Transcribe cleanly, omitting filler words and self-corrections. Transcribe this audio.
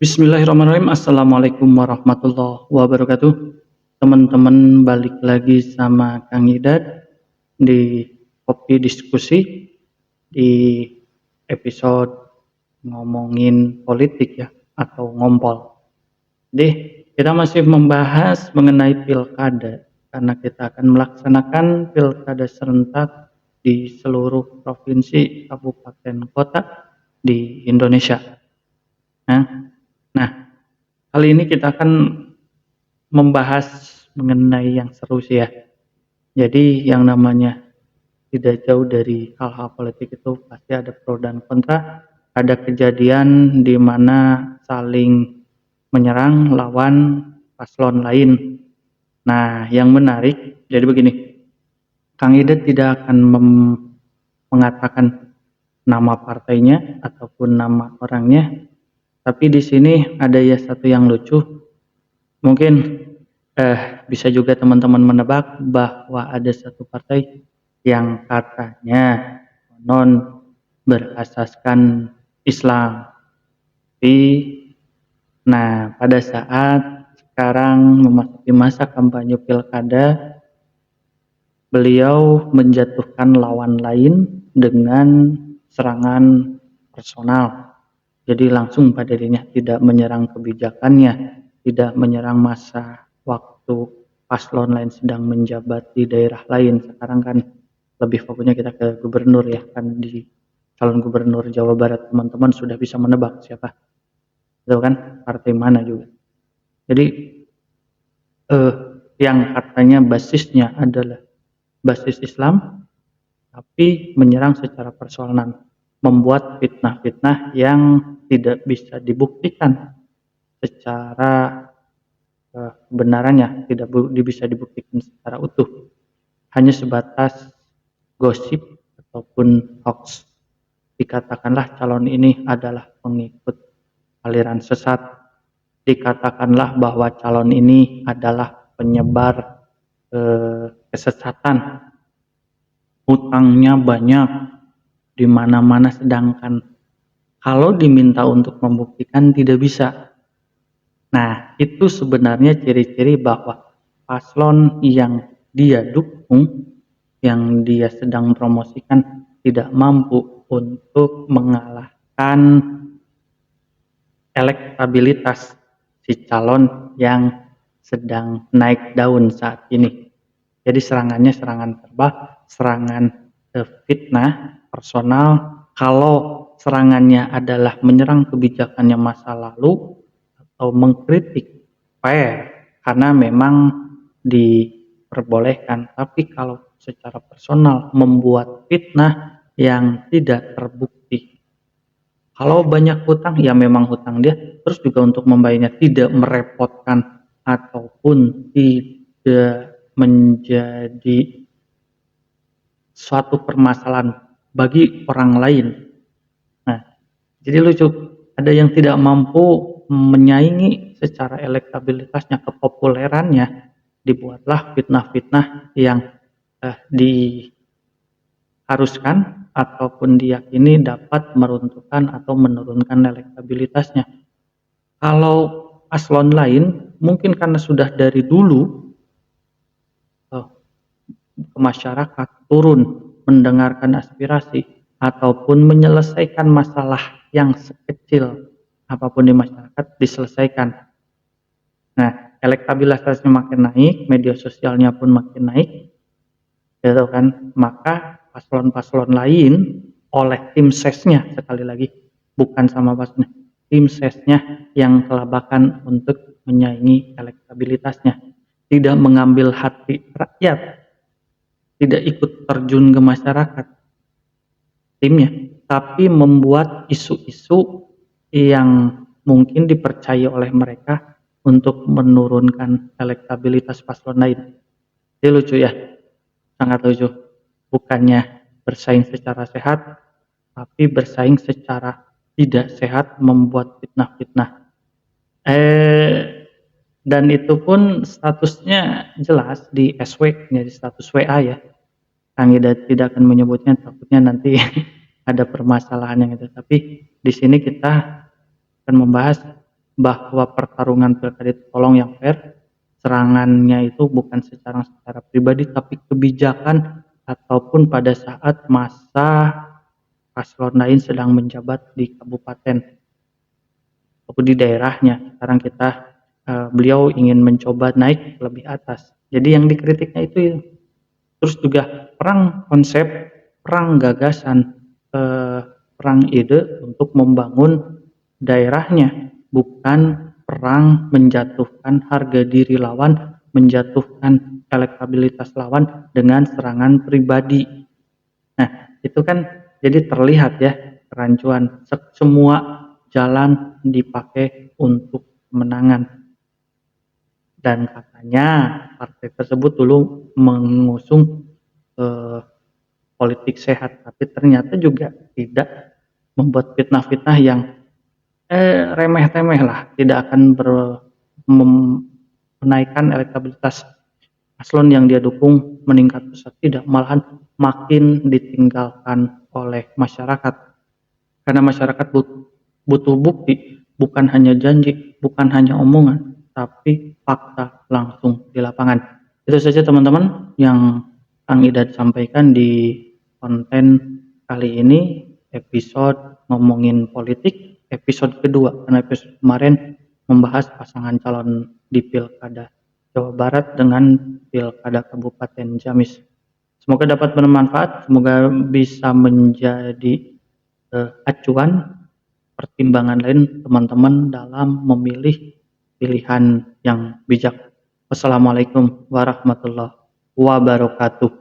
Bismillahirrahmanirrahim. Assalamualaikum warahmatullahi wabarakatuh. Teman-teman, balik lagi sama Kang Idat di Kopi Diskusi di episode ngomongin politik ya, atau ngompol. Jadi kita masih membahas mengenai pilkada karena kita akan melaksanakan pilkada serentak di seluruh provinsi, kabupaten, kota di Indonesia. Nah, kali ini kita akan membahas mengenai yang seru sih ya. Jadi yang namanya tidak jauh dari hal-hal politik itu pasti ada pro dan kontra. Ada kejadian di mana saling menyerang lawan paslon lain. Nah, yang menarik, jadi begini, Kang Ida tidak akan mengatakan nama partainya ataupun nama orangnya, tapi di sini ada ya satu yang lucu. Mungkin bisa juga teman-teman menebak bahwa ada satu partai yang katanya non berasaskan Islam. Nah, pada saat sekarang memasuki masa kampanye pilkada, beliau menjatuhkan lawan lain dengan serangan personal. Jadi langsung pada dirinya, tidak menyerang kebijakannya, tidak menyerang masa waktu paslon lain sedang menjabat di daerah lain. Sekarang kan lebih fokusnya kita ke gubernur ya, kan di calon gubernur Jawa Barat teman-teman sudah bisa menebak siapa, itu kan partai mana juga. Jadi yang katanya basisnya adalah basis Islam, tapi menyerang secara personal, membuat fitnah-fitnah yang tidak bisa dibuktikan secara kebenarannya, tidak bisa dibuktikan secara utuh, hanya sebatas gosip ataupun hoax. Dikatakanlah calon ini adalah pengikut aliran sesat, dikatakanlah bahwa calon ini adalah penyebar kesesatan, hutangnya banyak di mana-mana, sedangkan kalau diminta untuk membuktikan tidak bisa. Nah, itu sebenarnya ciri-ciri bahwa paslon yang dia dukung, yang dia sedang promosikan, tidak mampu untuk mengalahkan elektabilitas si calon yang sedang naik daun saat ini. Jadi serangannya serangan verbal, serangan fitnah personal. Kalau serangannya adalah menyerang kebijakannya masa lalu atau mengkritik, fair, karena memang diperbolehkan. Tapi kalau secara personal membuat fitnah yang tidak terbukti, kalau banyak hutang ya memang hutang dia, terus juga untuk membayarnya tidak merepotkan ataupun tidak menjadi suatu permasalahan bagi orang lain. Nah, jadi lucu, ada yang tidak mampu menyaingi secara elektabilitasnya, kepopulerannya, dibuatlah fitnah-fitnah yang diharuskan ataupun diyakini dapat meruntuhkan atau menurunkan elektabilitasnya. Kalau paslon lain mungkin karena sudah dari dulu ke masyarakat, turun mendengarkan aspirasi ataupun menyelesaikan masalah yang sekecil apapun di masyarakat diselesaikan. Nah, elektabilitasnya makin naik, media sosialnya pun makin naik, gitu kan? Maka paslon-paslon lain oleh tim sesnya, sekali lagi bukan sama paslonnya, tim sesnya yang kelabakan untuk menyaingi elektabilitasnya, tidak mengambil hati rakyat, tidak ikut terjun ke masyarakat timnya, tapi membuat isu-isu yang mungkin dipercaya oleh mereka untuk menurunkan elektabilitas paslon lain. Ini lucu ya, sangat lucu. Bukannya bersaing secara sehat, tapi bersaing secara tidak sehat, membuat fitnah-fitnah. Dan itu pun statusnya jelas di SW, jadi status WA ya. Kang Ida tidak akan menyebutnya, takutnya nanti ada permasalahan yang itu. Tapi di sini kita akan membahas bahwa pertarungan pilkada itu tolong yang fair, serangannya itu bukan secara pribadi tapi kebijakan ataupun pada saat masa paslon lain sedang menjabat di kabupaten ataupun di daerahnya. Sekarang beliau ingin mencoba naik lebih atas. Jadi yang dikritiknya itu. Terus juga perang konsep, perang gagasan, perang ide untuk membangun daerahnya, bukan perang menjatuhkan harga diri lawan, menjatuhkan elektabilitas lawan dengan serangan pribadi. Nah, itu kan jadi terlihat ya kerancuan. Semua jalan dipakai untuk kemenangan. Dan katanya partai tersebut dulu mengusung politik sehat, tapi ternyata juga tidak, membuat fitnah-fitnah yang remeh-temeh lah, tidak akan menaikkan elektabilitas paslon yang dia dukung meningkat pesat, tidak, malahan makin ditinggalkan oleh masyarakat. Karena masyarakat butuh bukti, bukan hanya janji, bukan hanya omongan, tapi fakta langsung di lapangan. Itu saja teman-teman yang Kang Idad sampaikan di konten kali ini, episode ngomongin politik, episode kedua. Karena episode kemarin membahas pasangan calon di Pilkada Jawa Barat dengan Pilkada Kabupaten Ciamis. Semoga dapat bermanfaat, semoga bisa menjadi acuan pertimbangan lain teman-teman dalam memilih pilihan yang bijak. Wassalamualaikum warahmatullahi wabarakatuh.